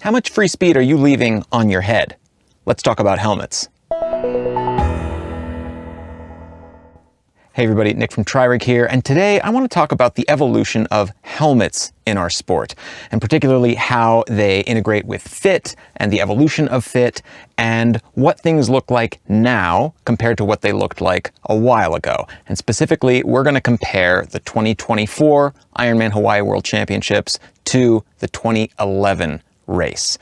How much free speed are you leaving on your head? Let's talk about helmets. Hey everybody, Nick from TriRig here, and today I want to talk about the evolution of helmets in our sport, and particularly how they integrate with fit and the evolution of fit, and what things look like now compared to what they looked like a while ago. And specifically, we're going to compare the 2024 Ironman Hawaii World Championships to the 2011 race.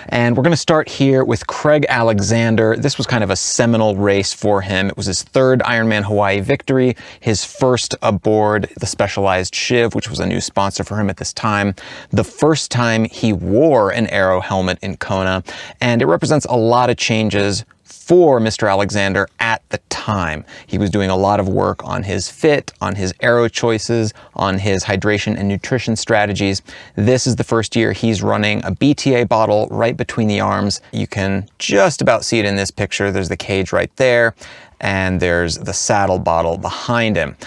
And we're going to start here with Craig Alexander. This was kind of a seminal race for him. It was his third Ironman Hawaii victory, his first aboard the Specialized Shiv, which was a new sponsor for him at this time, the first time he wore an aero helmet in Kona, and it represents a lot of changes for Mr. Alexander at the time. He was doing a lot of work on his fit, on his aero choices, on his hydration and nutrition strategies. This is the first year he's running a BTA bottle right between the arms. You can just about see it in this picture. There's the cage right there, and there's the saddle bottle behind him.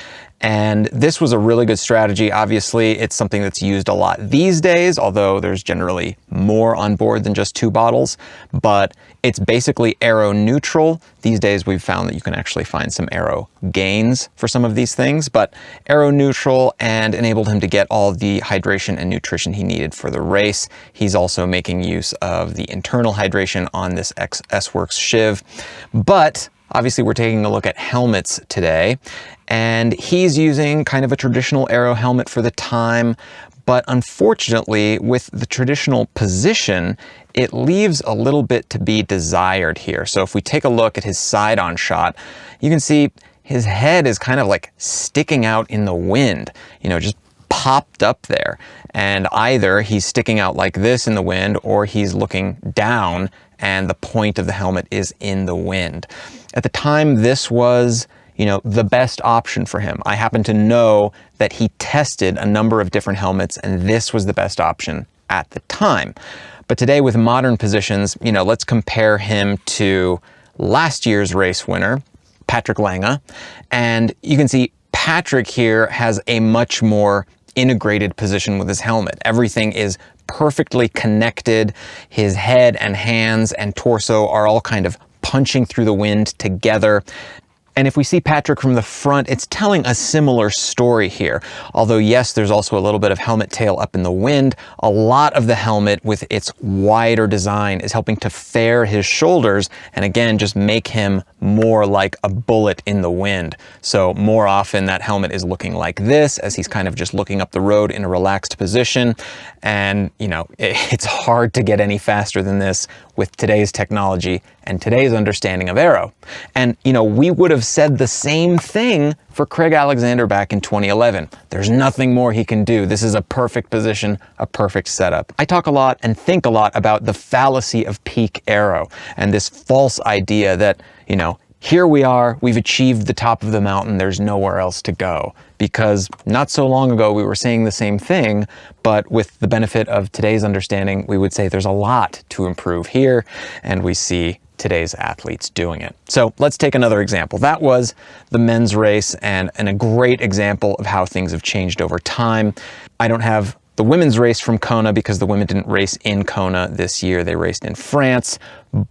And this was a really good strategy. Obviously, it's something that's used a lot these days, although there's generally more on board than just two bottles, but it's basically aero neutral. These days, we've found that you can actually find some aero gains for some of these things, but aero neutral, and enabled him to get all the hydration and nutrition he needed for the race. He's also making use of the internal hydration on this S-Works Shiv, but obviously, we're taking a look at helmets today, and he's using kind of a traditional aero helmet for the time, but unfortunately, with the traditional position, it leaves a little bit to be desired here. So if we take a look at his side-on shot, you can see his head is kind of like sticking out in the wind, you know, just popped up there. And either he's sticking out like this in the wind, or he's looking down and the point of the helmet is in the wind. At the time, this was, the best option for him. I happen to know that he tested a number of different helmets, and this was the best option at the time. But today, with modern positions, let's compare him to last year's race winner, Patrick Lange. And you can see Patrick here has a much more integrated position with his helmet. Everything is perfectly connected. His head and hands and torso are all kind of punching through the wind together. And if we see Patrick from the front, it's telling a similar story here. Although yes, there's also a little bit of helmet tail up in the wind, a lot of the helmet with its wider design is helping to fair his shoulders, and again, just make him more like a bullet in the wind. So more often that helmet is looking like this, as he's kind of just looking up the road in a relaxed position. And it's hard to get any faster than this with today's technology and today's understanding of aero. And we would have said the same thing for Craig Alexander back in 2011. There's nothing more he can do. This is a perfect position, a perfect setup. I talk a lot and think a lot about the fallacy of peak aero and this false idea that, here we are, we've achieved the top of the mountain, there's nowhere else to go. Because not so long ago, we were saying the same thing, but with the benefit of today's understanding, we would say there's a lot to improve here, and we see today's athletes doing it. So let's take another example. That was the men's race, and a great example of how things have changed over time. I don't have the women's race from Kona because the women didn't race in Kona this year. They raced in France,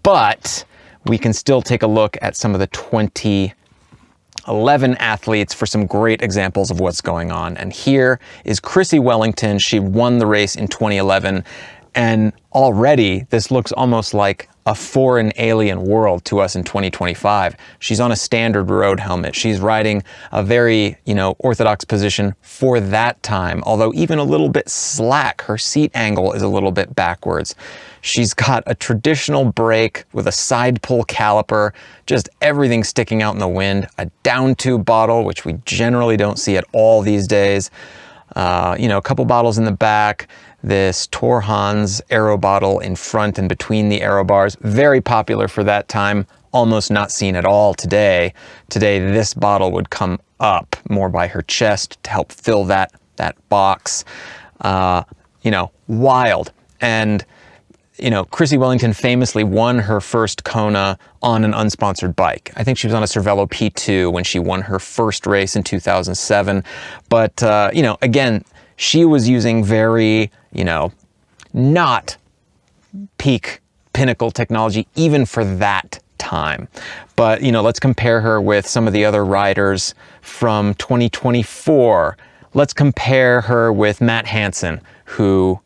but we can still take a look at some of the 2011 athletes for some great examples of what's going on. And here is Chrissy Wellington. She won the race in 2011. And already this looks almost like a foreign alien world to us in 2025. She's on a standard road helmet. She's riding a very, orthodox position for that time, although even a little bit slack. Her seat angle is a little bit backwards. She's got a traditional brake with a side pull caliper, just everything sticking out in the wind, a down tube bottle, which we generally don't see at all these days. A couple bottles in the back, this Tor Hans aero bottle in front and between the aero bars, very popular for that time, almost not seen at all today. Today, this bottle would come up more by her chest to help fill that box. Wild. And Chrissy Wellington famously won her first Kona on an unsponsored bike. I think she was on a Cervelo P2 when she won her first race in 2007. But, again, she was using very, not peak pinnacle technology even for that time. But, you know, let's compare her with some of the other riders from 2024. Let's compare her with Matt Hansen, who,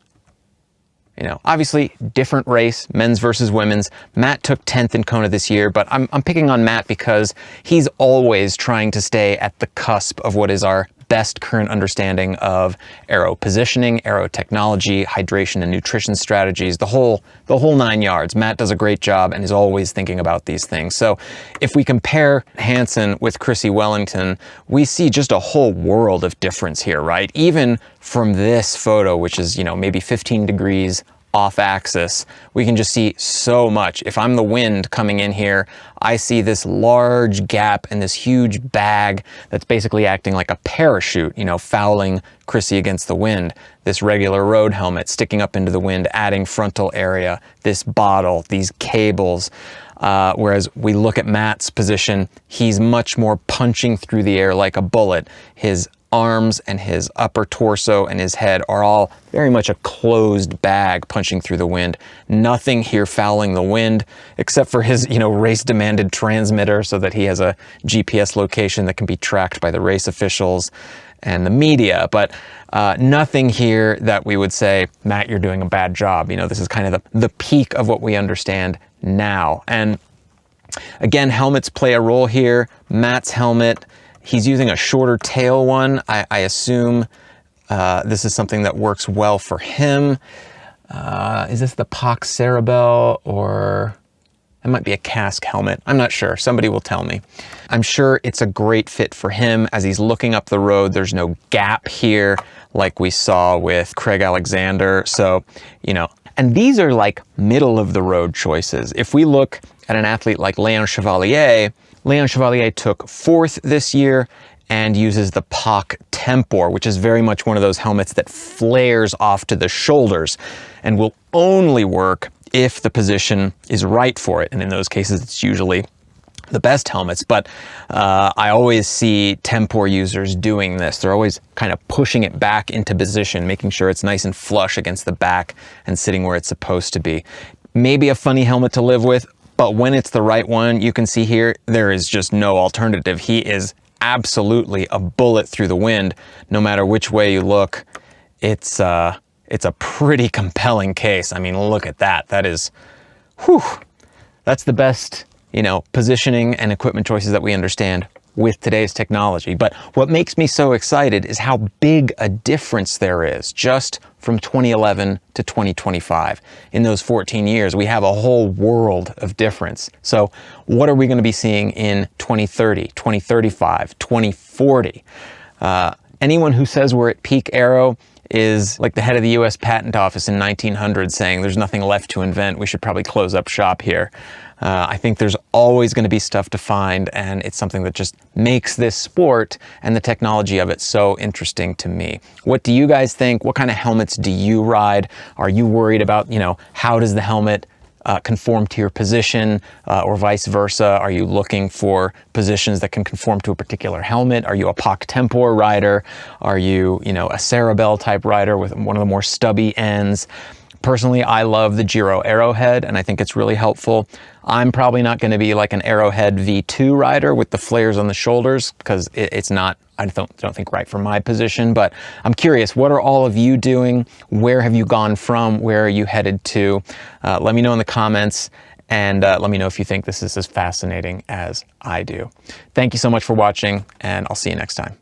you know, obviously different race, men's versus women's. Matt took 10th in Kona this year, but I'm picking on Matt because he's always trying to stay at the cusp of what is our best current understanding of aero positioning, aero technology, hydration and nutrition strategies, the whole 9 yards. Matt does a great job and is always thinking about these things. So if we compare Hansen with Chrissy Wellington, we see just a whole world of difference here, right? Even from this photo, which is, you know, maybe 15 degrees off axis, we can just see so much. If I'm the wind coming in here, I see this large gap and this huge bag that's basically acting like a parachute, you know, fouling Chrissy against the wind. This regular road helmet sticking up into the wind, adding frontal area, this bottle, these cables. Whereas we look at Matt's position, he's much more punching through the air like a bullet. His arms and his upper torso and his head are all very much a closed bag punching through the wind. Nothing here fouling the wind except for his, you know, race demanded transmitter so that he has a GPS location that can be tracked by the race officials and the media. But nothing here that we would say, Matt, you're doing a bad job. You know, this is kind of the peak of what we understand now. And again, helmets play a role here. Matt's helmet, he's using a shorter tail one. I assume this is something that works well for him. Is this the Pax Cerebel, or it might be a casque helmet? I'm not sure. Somebody will tell me. I'm sure it's a great fit for him as he's looking up the road. There's no gap here like we saw with Craig Alexander. So, you know, and these are like middle of the road choices. If we look at an athlete like Leon Chevalier took 4th this year and uses the POC Tempor, which is very much one of those helmets that flares off to the shoulders and will only work if the position is right for it. And in those cases, it's usually the best helmets. But I always see Tempor users doing this. They're always kind of pushing it back into position, making sure it's nice and flush against the back and sitting where it's supposed to be. Maybe a funny helmet to live with, but when it's the right one, you can see here, there is just no alternative. He is absolutely a bullet through the wind. No matter which way you look, it's a pretty compelling case. I mean, look at that. That is, whew, that's the best, you know, positioning and equipment choices that we understand with today's technology. But what makes me so excited is how big a difference there is just from 2011 to 2025. In those 14 years, we have a whole world of difference. So what are we going to be seeing in 2030, 2035, 2040? Anyone who says we're at peak aero is like the head of the US Patent Office in 1900 saying there's nothing left to invent, we should probably close up shop here. I think there's always going to be stuff to find, and it's something that just makes this sport and the technology of it so interesting to me. What do you guys think? What kind of helmets do you ride? Are you worried about, you know, how does the helmet conform to your position or vice versa? Are you looking for positions that can conform to a particular helmet? Are you a POC Tempor rider? Are you, you know, a Cerebel type rider with one of the more stubby ends? Personally, I love the Giro Arrowhead, and I think it's really helpful. I'm probably not going to be like an Arrowhead V2 rider with the flares on the shoulders because it's not, I don't think, right for my position. But I'm curious, what are all of you doing? Where have you gone from? Where are you headed to? Let me know in the comments, and let me know if you think this is as fascinating as I do. Thank you so much for watching, and I'll see you next time.